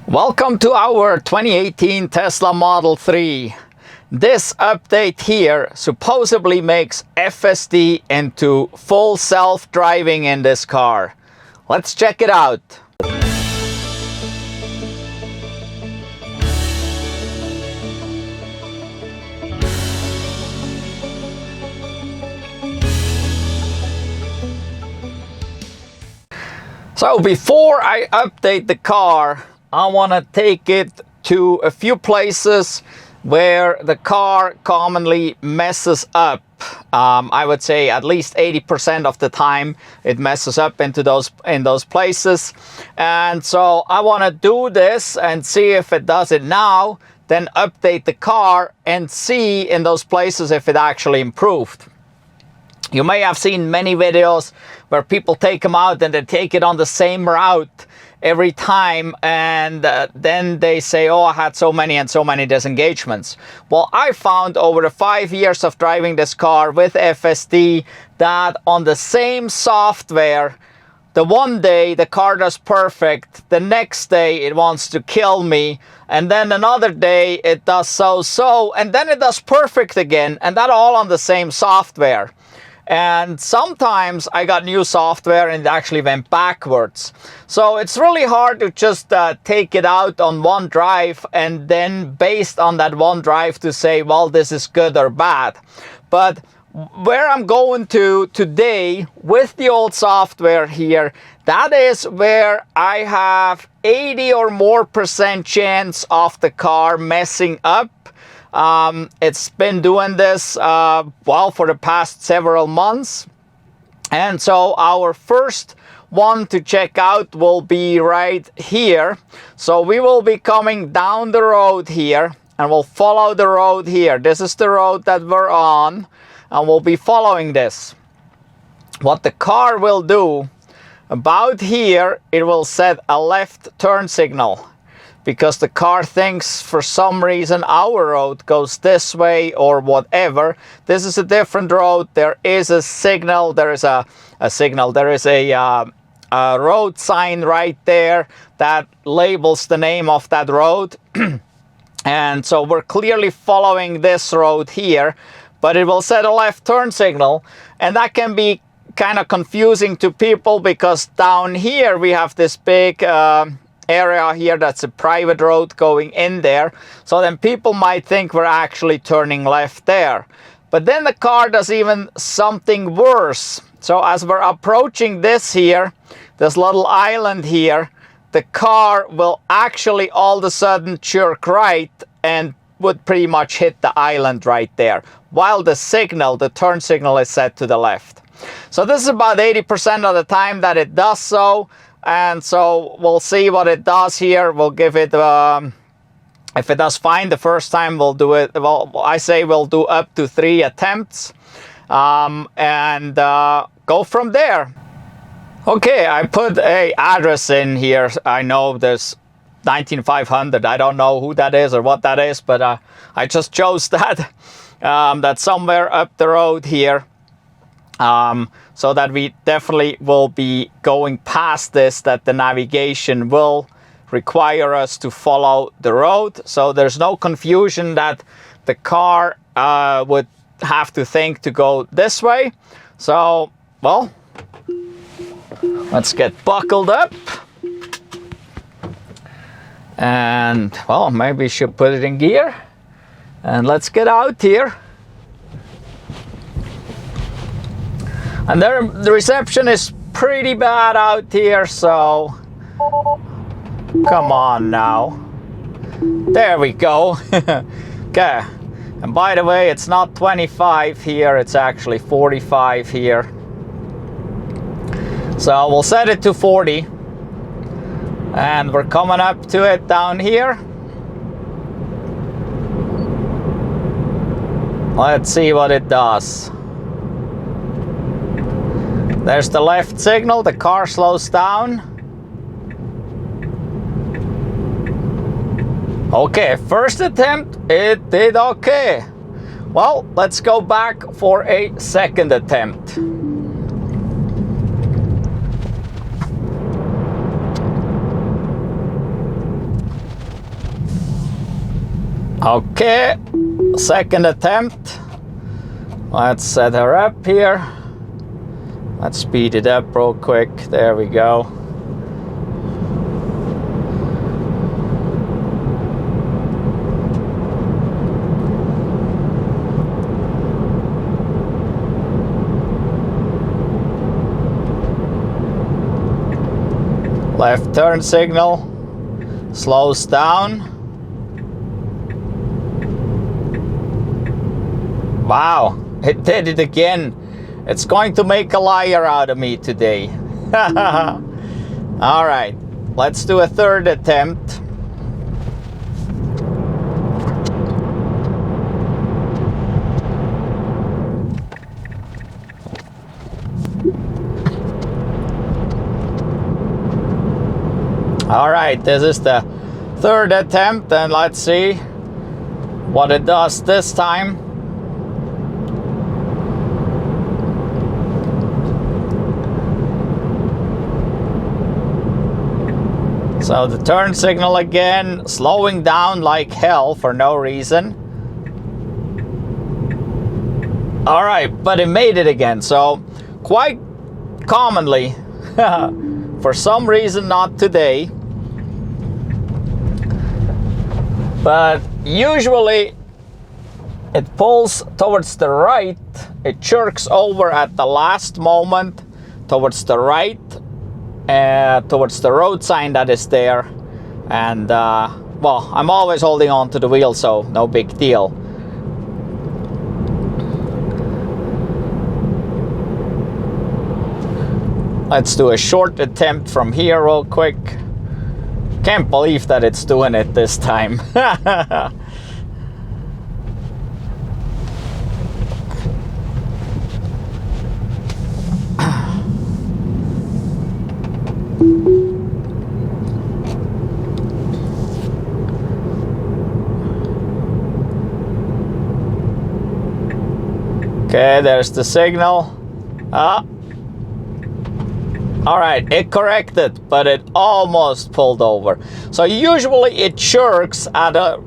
Welcome to our 2018 Tesla Model 3. This update here supposedly makes FSD into full self-driving in this car. Let's check it out. So before I update the car, I want to take it to a few places where the car commonly messes up. I would say at least 80% of the time it messes up in those places. And so I want to do this and see if it does it now, then update the car and see in those places if it actually improved. You may have seen many videos where people take them out and they take it on the same route every time, and then they say, oh, I had so many disengagements. Well, I found over the 5 years of driving this car with FSD that on the same software, the one day the car does perfect, the next day it wants to kill me, and then another day it does so, and then it does perfect again, and that all on the same software. And sometimes I got new software and it actually went backwards. So it's really hard to just take it out on one drive and then based on that one drive to say, well, this is good or bad. But where I'm going to today with the old software here, that is where I have 80 or more % chance of the car messing up. It's been doing this, well, for the past several months. And so our first one to check out will be right here. So we will be coming down the road here and we'll follow the road here. This is the road that we're on and we'll be following this. What the car will do, about here, it will set a left turn signal. Because the car thinks for some reason our road goes this way or whatever. This is a different road. There is a signal. There is a road sign right there that labels the name of that road. And so we're clearly following this road here, but it will set a left turn signal. And that can be kind of confusing to people because down here we have this big area here that's a private road going in there, so then people might think we're actually turning left there. But then the car does even something worse. So as we're approaching this little island here, the car will actually all of a sudden jerk right and would pretty much hit the island right there, while the turn signal is set to the left. So this is about 80% of the time that it does so. And so we'll see what it does here. We'll give it, if it does fine the first time, we'll do it, well, I say we'll do up to 3 attempts and go from there. Okay, I put a address in here. I know there's 19500. I don't know who that is or what that is, but I just chose that. That's somewhere up the road here. So that we definitely will be going past this, that the navigation will require us to follow the road. So there's no confusion that the car would have to think to go this way. So, well, let's get buckled up. And, well, maybe we should put it in gear. And let's get out here. And there, the reception is pretty bad out here, so come on now. There we go. Okay, and by the way, it's not 25 here, it's actually 45 here. So we'll set it to 40. And we're coming up to it down here. Let's see what it does. There's the left signal, the car slows down. Okay, first attempt, it did okay. Well, let's go back for a second attempt. Okay, second attempt. Let's set her up here. Let's speed it up real quick. There we go. Left turn signal slows down. Wow, it did it again. It's going to make a liar out of me today. All right, let's do a third attempt. All right, this is the third attempt, and let's see what it does this time. So the turn signal again, slowing down like hell for no reason. All right, but it made it again. So quite commonly, for some reason not today, but usually it pulls towards the right. It jerks over at the last moment towards the right, towards the road sign that is there. And well, I'm always holding on to the wheel, so no big deal. Let's do a short attempt from here real quick. Can't believe that it's doing it this time. Okay, there's the signal. All right, it corrected, but it almost pulled over. So usually it jerks at a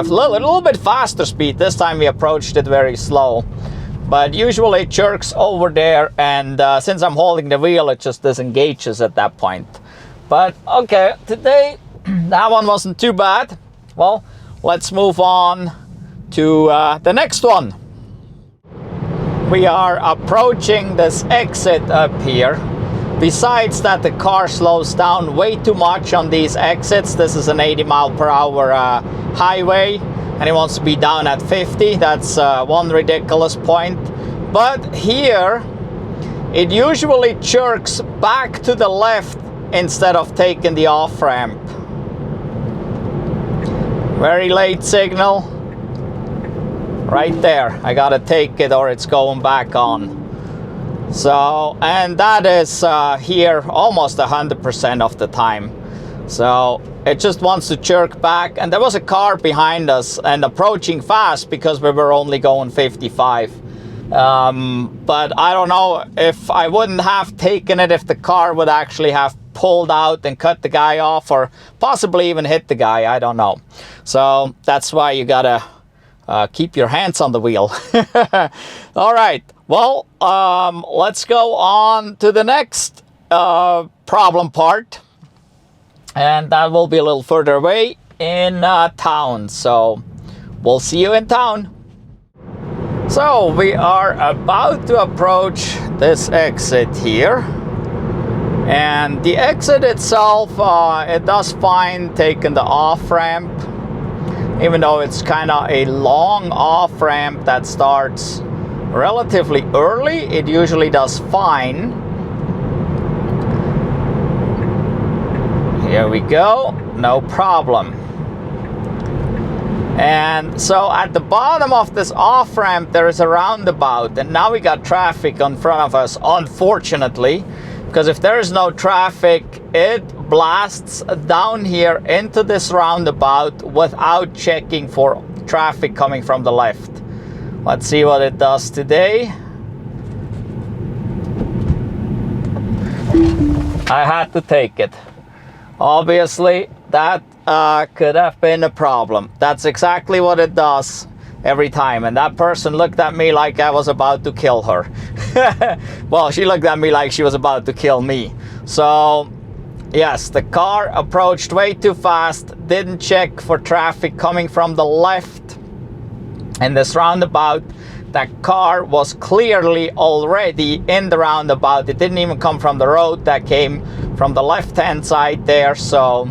little bit faster speed. This time we approached it very slow, but usually it jerks over there, and since I'm holding the wheel, it just disengages at that point. But okay, today that one wasn't too bad. Well, let's move on to the next one. We are approaching this exit up here. Besides that, the car slows down way too much on these exits. This is an 80-mile-per-hour highway, and it wants to be down at 50. That's one ridiculous point. But here, it usually jerks back to the left instead of taking the off-ramp. Very late signal. Right there, I gotta take it or it's going back on. So, and that is here almost 100% of the time. So it just wants to jerk back, and there was a car behind us and approaching fast because we were only going 55. But I don't know if I wouldn't have taken it if the car would actually have pulled out and cut the guy off, or possibly even hit the guy. I don't know. So that's why you gotta keep your hands on the wheel. All right, well, let's go on to the next problem part, and that will be a little further away in town, so we'll see you in town. So we are about to approach this exit here, and the exit itself, it does fine taking the off-ramp. Even though it's kind of a long off-ramp that starts relatively early, it usually does fine. Here we go, no problem. And so at the bottom of this off-ramp, there is a roundabout, and now we got traffic in front of us, unfortunately, because if there is no traffic, it blasts down here into this roundabout without checking for traffic coming from the left. Let's see what it does today. I had to take it. Obviously, that could have been a problem. That's exactly what it does every time. And that person looked at me like I was about to kill her. Well, she looked at me like she was about to kill me. So, yes, the car approached way too fast, didn't check for traffic coming from the left. In this roundabout, that car was clearly already in the roundabout. It didn't even come from the road, that came from the left-hand side there. So,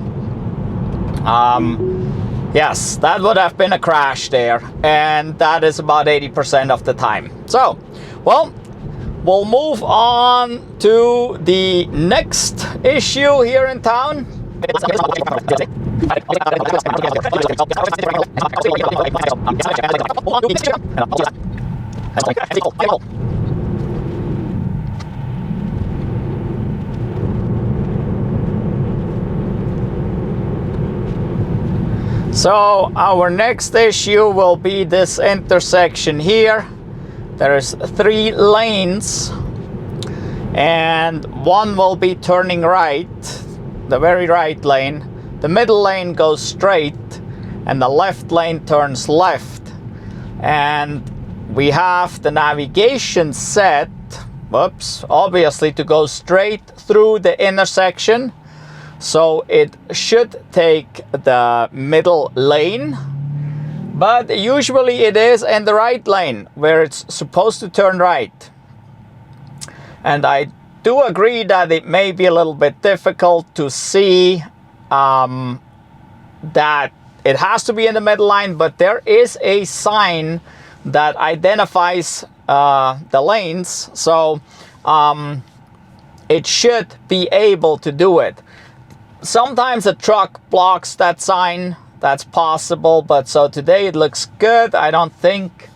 yes, that would have been a crash there. And that is about 80% of the time. So, well, we'll move on to the next issue here in town. So our next issue will be this intersection here. There's 3 lanes and one will be turning right, the very right lane. The middle lane goes straight and the left lane turns left. And we have the navigation set, obviously to go straight through the intersection. So it should take the middle lane, but usually it is in the right lane where it's supposed to turn right. And I do agree that it may be a little bit difficult to see that it has to be in the middle line, but there is a sign that identifies the lanes, so it should be able to do it. Sometimes a truck blocks that sign, that's possible, but so today it looks good. I don't think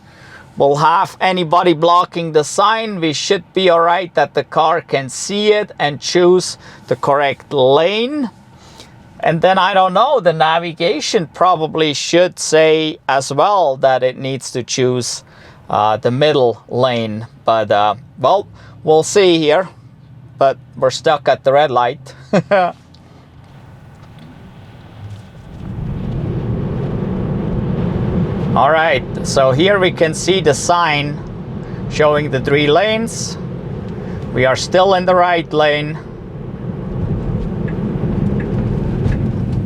we'll have anybody blocking the sign. We should be all right that the car can see it and choose the correct lane. And then I don't know, the navigation probably should say as well that it needs to choose the middle lane. But well, we'll see here. But we're stuck at the red light. All right, so here we can see the sign showing the 3 lanes. We are still in the right lane.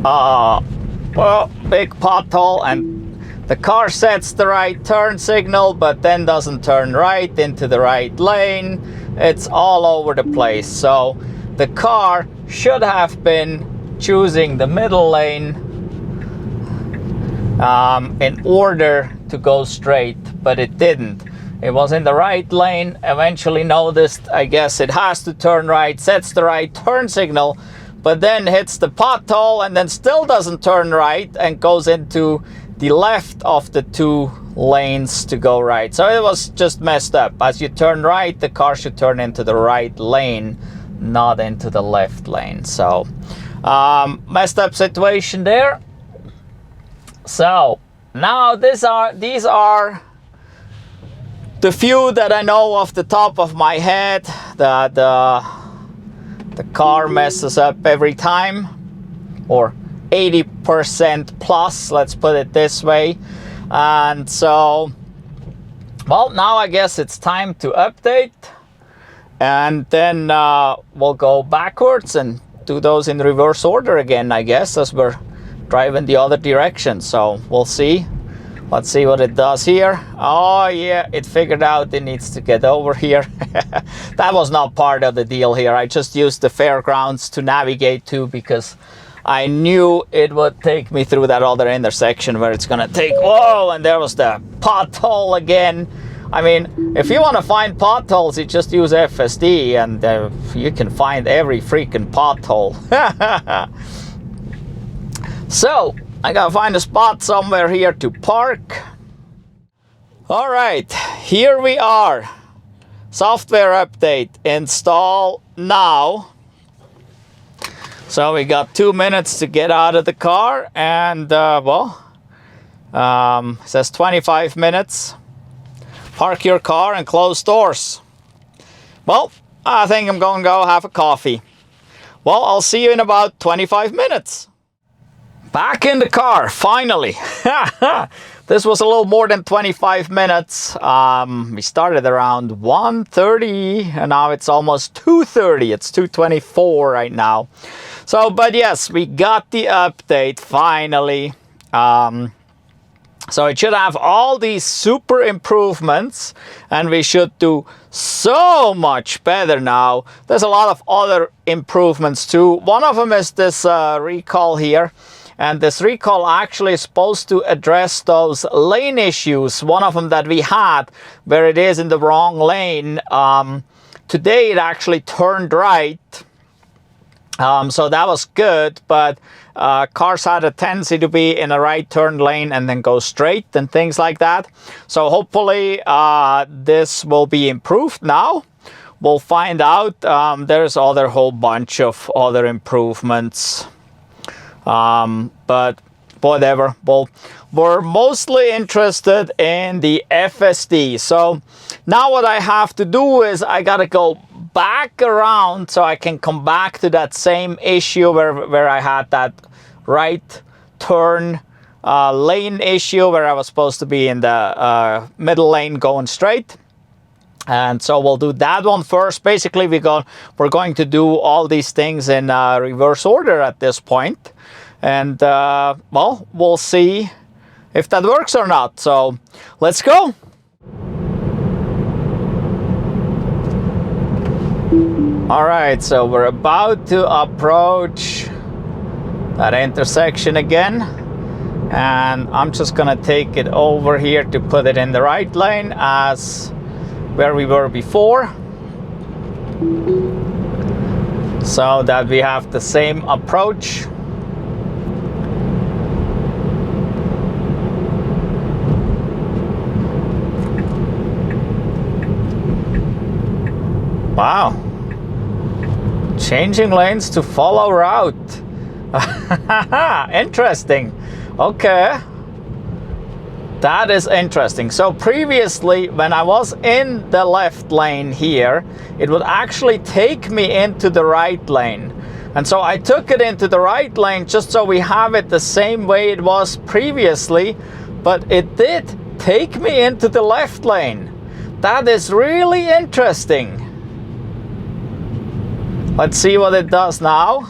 Well, big pothole, and the car sets the right turn signal, but then doesn't turn right into the right lane. It's all over the place. So the car should have been choosing the middle lane in order to go straight, but it didn't. It was in the right lane, eventually noticed, I guess it has to turn right, sets the right turn signal, but then hits the pothole and then still doesn't turn right and goes into the left of the 2 lanes to go right. So it was just messed up. As you turn right, the car should turn into the right lane, not into the left lane. So messed up situation there. So now these are the few that I know off the top of my head that the car messes up every time, or 80% plus, let's put it this way. And so, well, now I guess it's time to update, and then we'll go backwards and do those in reverse order again, I guess, as we're driving the other direction. So we'll see. Let's see what it does here. Oh yeah, it figured out it needs to get over here. That was not part of the deal here. I just used the fairgrounds to navigate to because I knew it would take me through that other intersection where it's gonna take, whoa, and there was the pothole again. I mean, if you want to find potholes, you just use FSD and you can find every freaking pothole. So, I gotta find a spot somewhere here to park. All right, here we are. Software update, install now. So we got 2 minutes to get out of the car, and it says 25 minutes. Park your car and close doors. Well, I think I'm gonna go have a coffee. Well, I'll see you in about 25 minutes. Back in the car, finally. This was a little more than 25 minutes. We started around 1:30 and now it's almost 2:30. It's 2:24 right now. So, but yes, we got the update finally. So it should have all these super improvements and we should do so much better now. There's a lot of other improvements too. One of them is this recall here. And this recall actually is supposed to address those lane issues. One of them that we had where it is in the wrong lane. Today it actually turned right. So that was good, but cars had a tendency to be in a right turn lane and then go straight and things like that. So hopefully this will be improved now. We'll find out. There's other whole bunch of other improvements. But whatever. Well, we're mostly interested in the FSD. So now what I have to do is I gotta go back around so I can come back to that same issue where I had that right turn lane issue where I was supposed to be in the middle lane going straight. And so we'll do that one first. Basically, we're going to do all these things in reverse order at this point. And well, we'll see if that works or not. So let's go. All right, so we're about to approach that intersection again. And I'm just gonna take it over here to put it in the right lane as where we were before, so that we have the same approach. Wow, changing lanes to follow route. Interesting. Okay. That is interesting. So previously, when I was in the left lane here, it would actually take me into the right lane. And so I took it into the right lane just so we have it the same way it was previously, but it did take me into the left lane. That is really interesting. Let's see what it does now.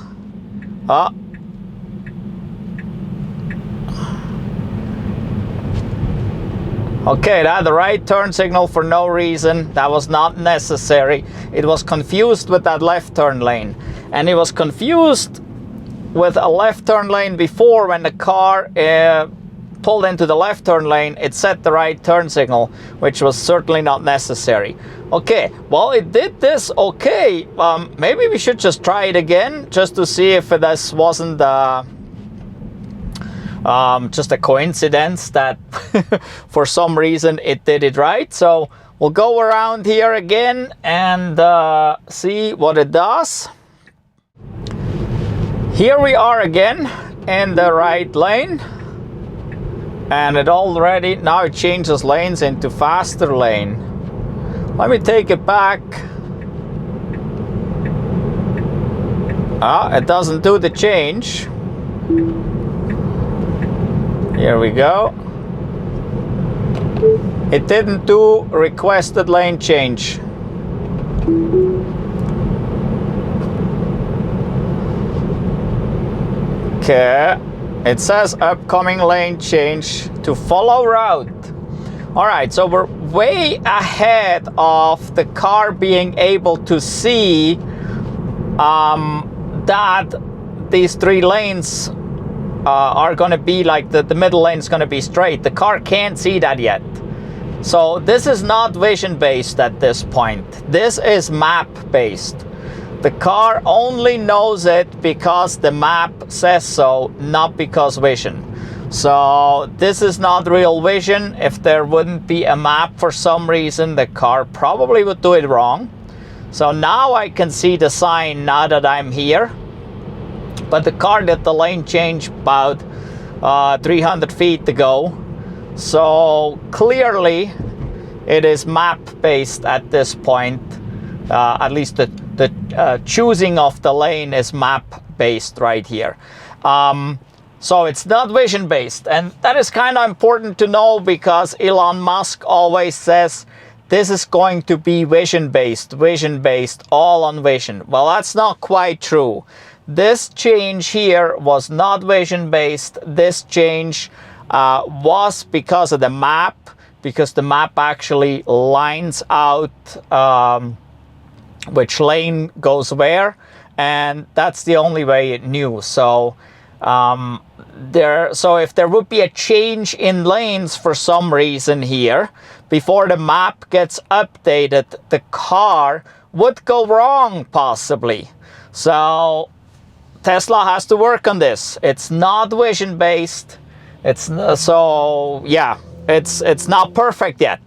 Okay, that had the right turn signal for no reason. That was not necessary. It was confused with that left turn lane. And it was confused with a left turn lane before when the car pulled into the left turn lane. It set the right turn signal, which was certainly not necessary. Okay, well, it did this okay. Maybe we should just try it again just to see if this wasn't just a coincidence that for some reason it did it right. So we'll go around here again and see what it does. Here we are again in the right lane, and it already now it changes lanes into faster lane. Let me take it back. It doesn't do the change. Here we go. It didn't do requested lane change. Okay. It says upcoming lane change to follow route. All right, so we're way ahead of the car being able to see that these three lanes are going to be like the middle lane is going to be straight. The car can't see that yet. So this is not vision based at this point. This is map based. The car only knows it because the map says so, not because vision. So this is not real vision. If there wouldn't be a map for some reason, the car probably would do it wrong. So now I can see the sign now that I'm here. But the car did the lane change about 300 feet ago. So clearly it is map based at this point. At least the the choosing of the lane is map based right here. So it's not vision based, and that is kind of important to know, because Elon Musk always says this is going to be vision based, all on vision. Well, that's not quite true. This change here was not vision based. This change was because of the map, because the map actually lines out which lane goes where, and that's the only way it knew. So so if there would be a change in lanes for some reason here, before the map gets updated, the car would go wrong possibly. So Tesla has to work on this. It's not vision based. It's so yeah, it's not perfect yet.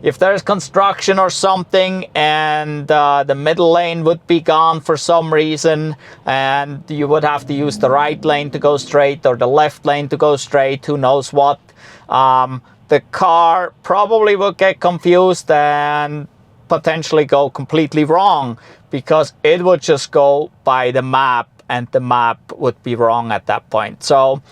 If there's construction or something and the middle lane would be gone for some reason, and you would have to use the right lane to go straight or the left lane to go straight, who knows what, the car probably would get confused and potentially go completely wrong, because it would just go by the map and the map would be wrong at that point. So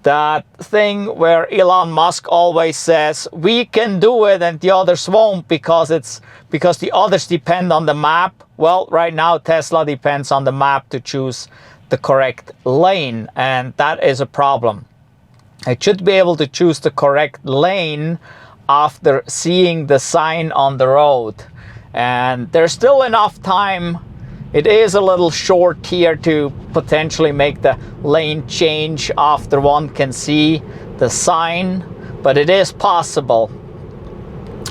that thing where Elon Musk always says we can do it and the others won't because the others depend on the map. Well, right now Tesla depends on the map to choose the correct lane, and that is a problem. It should be able to choose the correct lane after seeing the sign on the road, and there's still enough time. It is a little short here to potentially make the lane change after one can see the sign, but it is possible.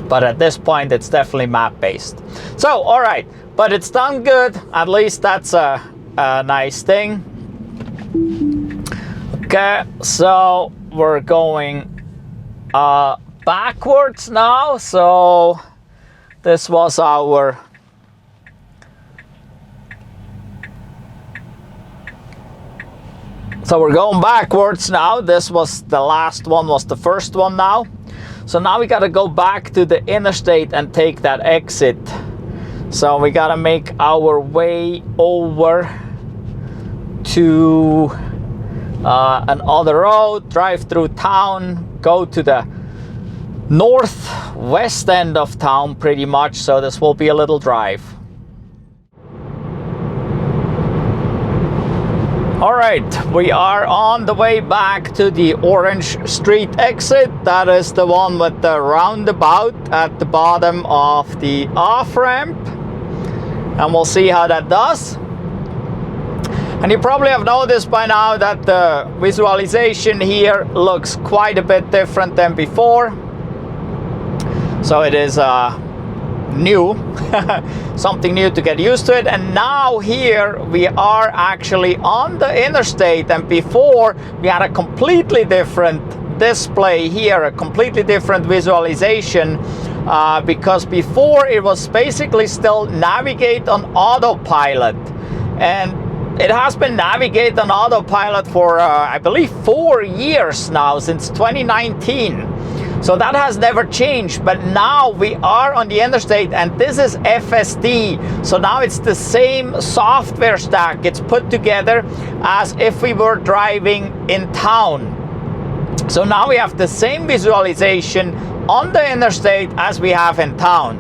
But at this point, it's definitely map-based. So, all right, but it's done good. At least that's a nice thing. Okay, so we're going backwards now. So this was our So we're going backwards now. This was the last one, was the first one now. So now we got to go back to the interstate and take that exit. So we got to make our way over to another road, drive through town, go to the northwest end of town pretty much. So this will be a little drive. All right, we are on the way back to the Orange Street exit. That is the one with the roundabout at the bottom of the off-ramp. And we'll see how that does. And you probably have noticed by now that the visualization here looks quite a bit different than before. So it is new, something new to get used to it. And now here we are actually on the interstate, and before we had a completely different display here, a completely different visualization, because before it was basically still navigate on autopilot, and it has been navigate on autopilot for I believe 4 years now, since 2019. So that has never changed, but now we are on the interstate, and this is FSD. So now it's the same software stack. It's put together as if we were driving in town. So now we have the same visualization on the interstate as we have in town.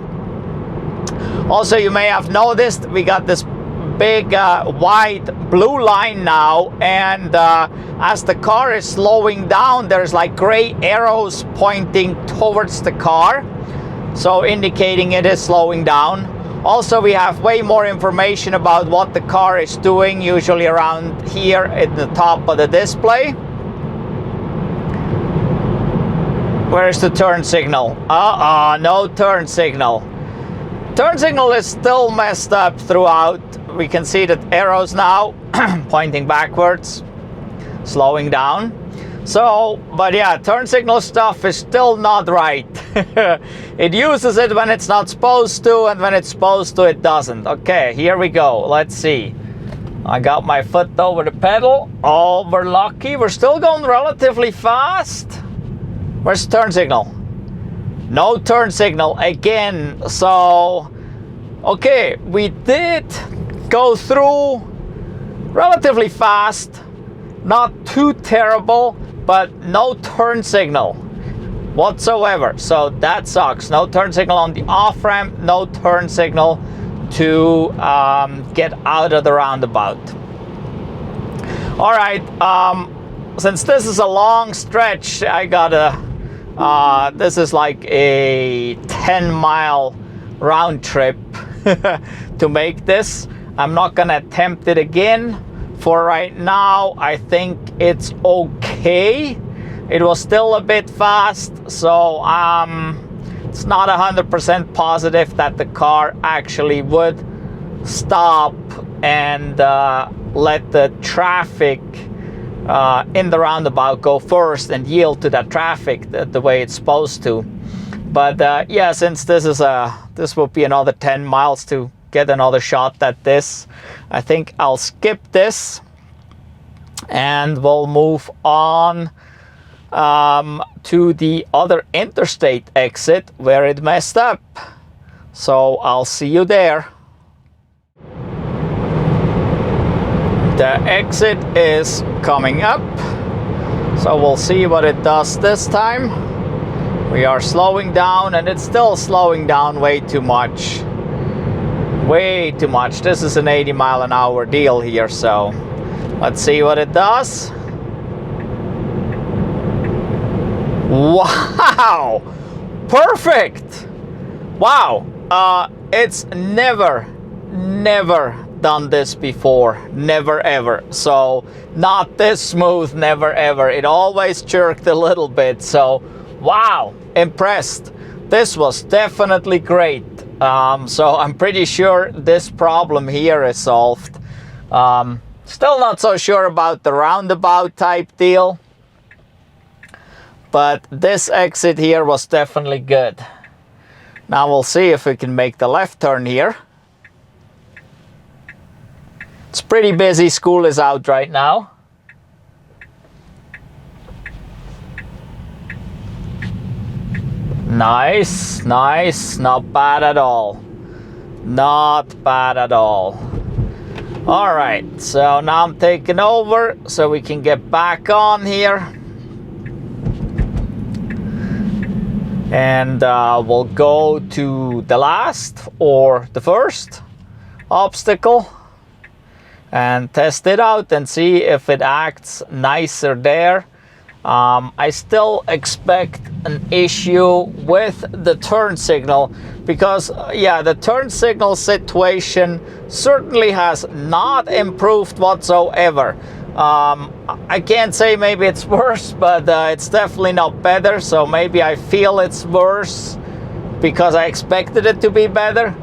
Also, you may have noticed we got this big white blue line now, and as the car is slowing down, there's like gray arrows pointing towards the car, so indicating it is slowing down. Also, we have way more information about what the car is doing, usually around here at the top of the display. Where is the turn signal? No turn signal. Turn signal is still messed up throughout. We can see that arrows now pointing backwards, slowing down. So, but yeah, turn signal stuff is still not right. It uses it when it's not supposed to, and when it's supposed to, it doesn't. Okay, here we go. Let's see. I got my foot over the pedal. Oh, we're lucky. We're still going relatively fast. Where's the turn signal? No turn signal again. So Okay, we did go through relatively fast, not too terrible, but no turn signal whatsoever. So that sucks. No turn signal on the off ramp, no turn signal to get out of the roundabout. All right, since this is a long stretch, I gotta, this is like a 10-mile round trip to make this. I'm not gonna attempt it again. For right now, I think it's okay. It was still a bit fast, so it's not 100% positive that the car actually would stop and let the traffic in the roundabout go first and yield to that traffic the way it's supposed to. But yeah, since this will be another 10 miles to get another shot at this, I think I'll skip this and we'll move on to the other interstate exit where it messed up. So I'll see you there. The exit is coming up, so we'll see what it does this time. We are slowing down, and it's still slowing down way too much. Way too much. This is an 80-mile-an-hour deal here, so let's see what it does. Wow! Perfect! Wow! It's never done this before. Never ever. So not this smooth, never ever. It always jerked a little bit. So wow, impressed. This was definitely great. So I'm pretty sure this problem here is solved. Still not so sure about the roundabout type deal, but this exit here was definitely good. Now we'll see if we can make the left turn here. It's pretty busy. School is out right now. Nice, nice. Not bad at all. Not bad at all. All right, so now I'm taking over so we can get back on here. And we'll go to the last or the first obstacle and test it out and see if it acts nicer there. I still expect an issue with the turn signal because, yeah, the turn signal situation certainly has not improved whatsoever. I can't say maybe it's worse, but it's definitely not better. So maybe I feel it's worse because I expected it to be better.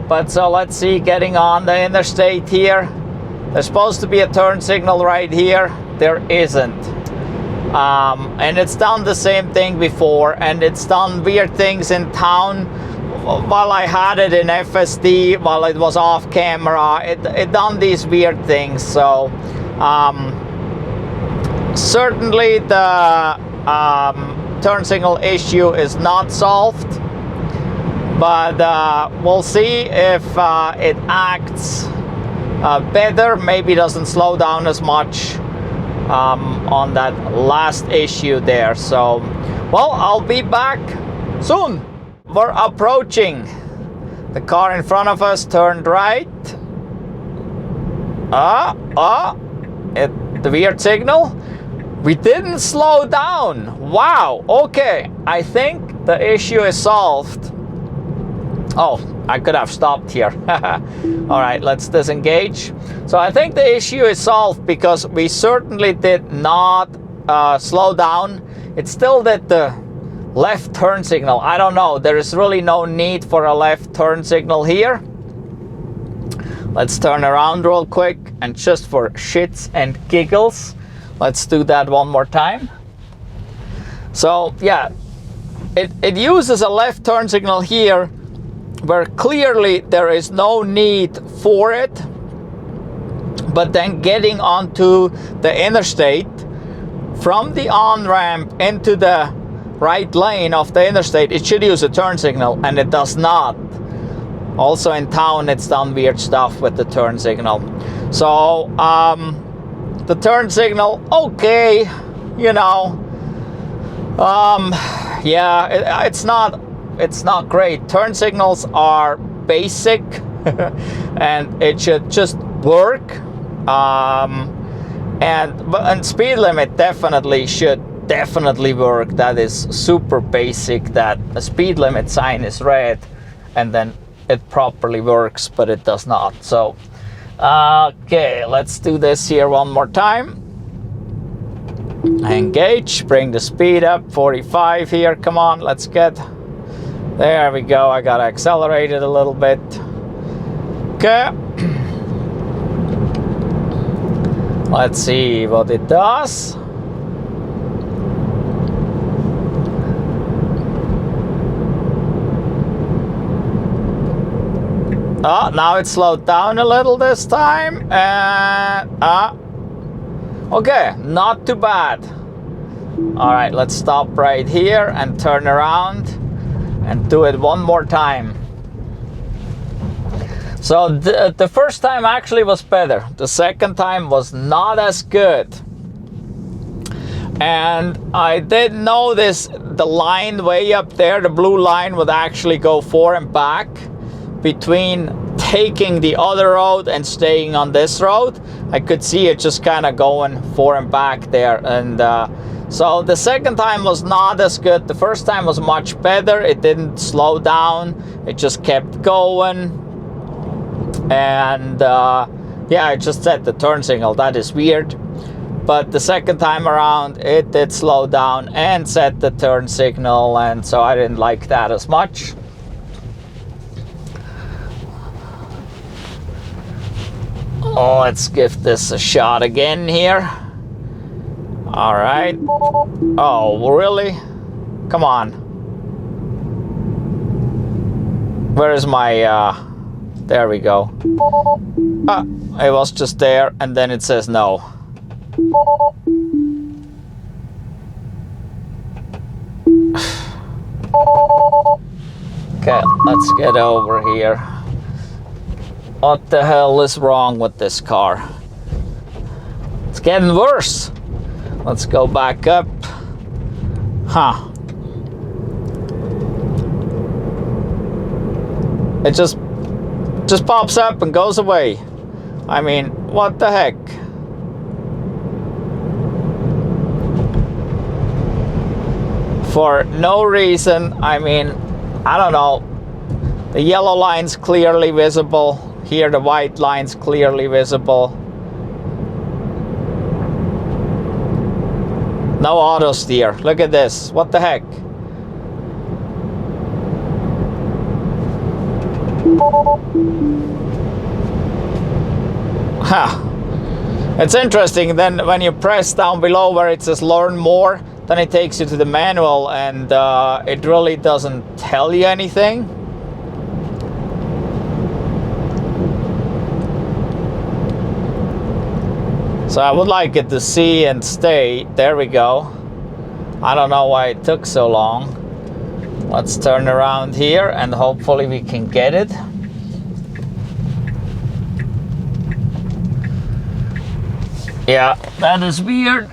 But so let's see, getting on the interstate here. There's supposed to be a turn signal right here. There isn't. And it's done the same thing before, and it's done weird things in town. While I had it in FSD, while it was off camera, it done these weird things. So certainly the turn signal issue is not solved, but we'll see if it acts better. Maybe doesn't slow down as much on that last issue there. So, well, I'll be back soon. We're approaching. The car in front of us turned right. The weird signal. We didn't slow down. Wow. Okay. I think the issue is solved. Oh, I could have stopped here. All right, let's disengage. So I think the issue is solved because we certainly did not slow down. It still did the left turn signal. I don't know. There is really no need for a left turn signal here. Let's turn around real quick, and just for shits and giggles, let's do that one more time. So yeah, it uses a left turn signal here where clearly there is no need for it, but then getting onto the interstate from the on-ramp into the right lane of the interstate, it should use a turn signal, and it does not. Also in town, it's done weird stuff with the turn signal. So the turn signal, okay, you know, yeah, it's not great. Turn signals are basic, and it should just work. And speed limit should definitely work. That is super basic, that a speed limit sign is red and then it properly works, but it does not. So okay, let's do this here one more time. Engage, bring the speed up, 45 here. Come on, let's get there. We go. I gotta accelerate it a little bit. Okay. Let's see what it does. Oh, now it slowed down a little this time. And okay, not too bad. All right, let's stop right here and turn around and do it one more time. So the first time actually was better. The second time was not as good. And I did notice the line way up there, the blue line, would actually go forward and back between taking the other road and staying on this road. I could see it just kind of going forward and back there. And so the second time was not as good. The first time was much better. It didn't slow down. It just kept going. And yeah, I just set the turn signal. That is weird. But the second time around, it did slow down and set the turn signal. And so I didn't like that as much. Oh, let's give this a shot again here. All right. Oh, really? Come on. Where is my... there we go. It was just there, and then it says no. Okay, let's get over here. What the hell is wrong with this car? It's getting worse. Let's go back up. Huh. It just pops up and goes away. I mean, what the heck? For no reason. I mean, I don't know. The yellow line's clearly visible. Here the white line's clearly visible. No auto steer. Look at this. What the heck? Huh. It's interesting. Then when you press down below where it says learn more, then it takes you to the manual, and it really doesn't tell you anything. So I would like it to see and stay. There we go. I don't know why it took so long. Let's turn around here and hopefully we can get it. Yeah, that is weird.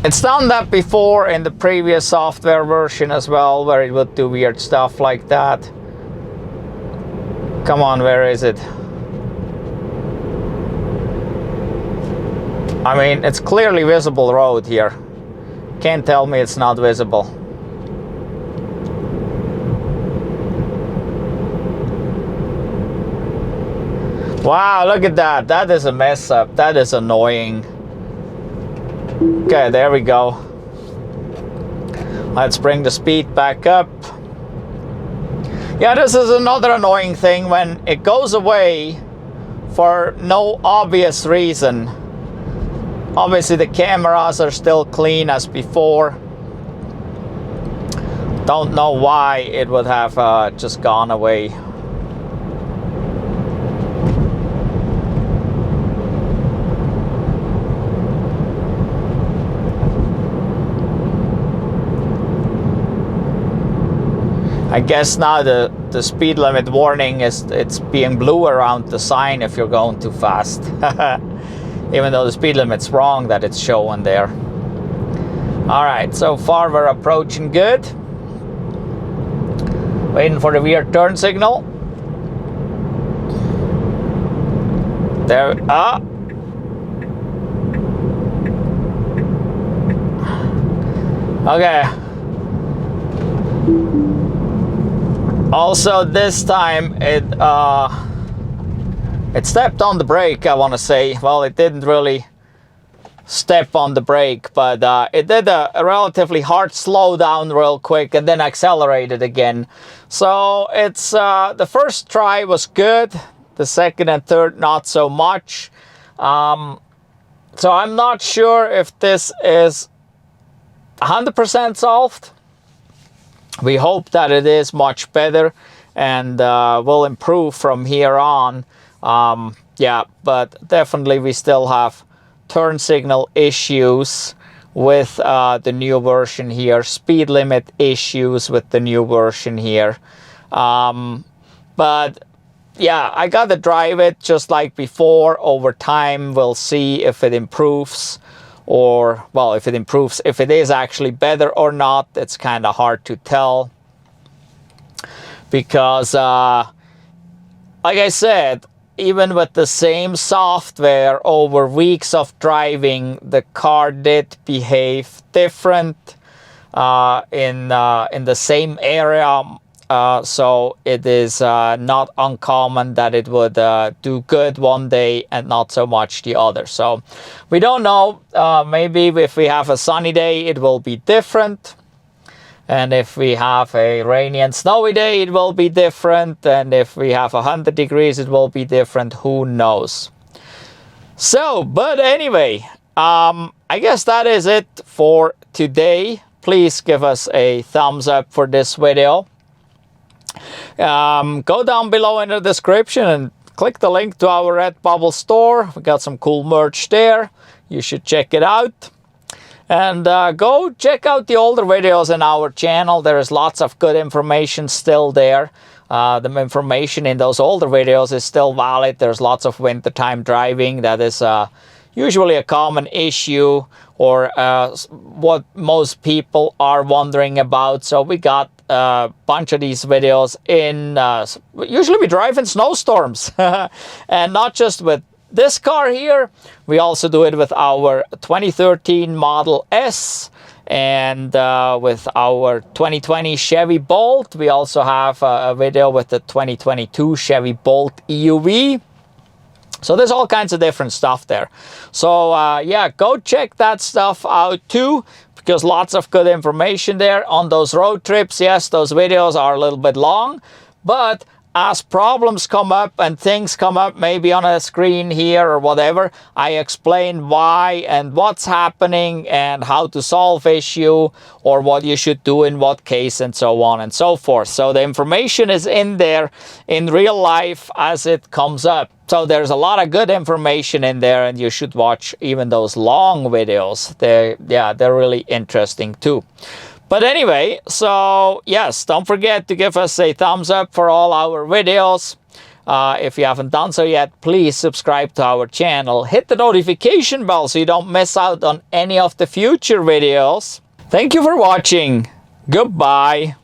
It's done that before in the previous software version as well, where it would do weird stuff like that. Come on, where is it? I mean, it's clearly visible road here. Can't tell me it's not visible. Wow, look at that. That is a mess up. That is annoying. Okay, there we go. Let's bring the speed back up. Yeah, this is another annoying thing when it goes away for no obvious reason. Obviously the cameras are still clean as before. Don't know why it would have just gone away. I guess now the speed limit warning it's being blue around the sign if you're going too fast. Even though the speed limit's wrong that it's showing there. All right, so far we're approaching good. Waiting for the weird turn signal. There, okay. Also this time it stepped on the brake, I want to say. Well, it didn't really step on the brake, but it did a relatively hard slowdown real quick and then accelerated again. So it's the first try was good, the second and third not so much. So I'm not sure if this is 100% solved. We hope that it is much better and will improve from here on. Yeah, but definitely we still have turn signal issues with the new version here, speed limit issues with the new version here. But yeah, I gotta drive it just like before. Over time we'll see if it improves, or well, if it improves, if it is actually better or not. It's kind of hard to tell because like I said, even with the same software, over weeks of driving, the car did behave different in the same area. So it is not uncommon that it would do good one day and not so much the other. So we don't know. Maybe if we have a sunny day, it will be different. And if we have a rainy and snowy day, it will be different. And if we have 100 degrees, it will be different. Who knows? So, but anyway, I guess that is it for today. Please give us a thumbs up for this video. Go down below in the description and click the link to our Redbubble store. We got some cool merch there. You should check it out. And go check out the older videos in our channel. There is lots of good information still there. The information in those older videos is still valid. There's lots of wintertime driving. That is usually a common issue, or what most people are wondering about. So we got a bunch of these videos in, usually we drive in snowstorms. And not just with this car here, we also do it with our 2013 Model S and with our 2020 Chevy Bolt. We also have a video with the 2022 Chevy Bolt EUV. So there's all kinds of different stuff there. So yeah, go check that stuff out too, because lots of good information there on those road trips. Yes, those videos are a little bit long, but as problems come up and things come up, maybe on a screen here or whatever, I explain why and what's happening and how to solve issue, or what you should do in what case, and so on and so forth. So the information is in there in real life as it comes up. So there's a lot of good information in there, and you should watch even those long videos. They're really interesting too. But anyway, so yes, don't forget to give us a thumbs up for all our videos. If you haven't done so yet, please subscribe to our channel. Hit the notification bell so you don't miss out on any of the future videos. Thank you for watching. Goodbye.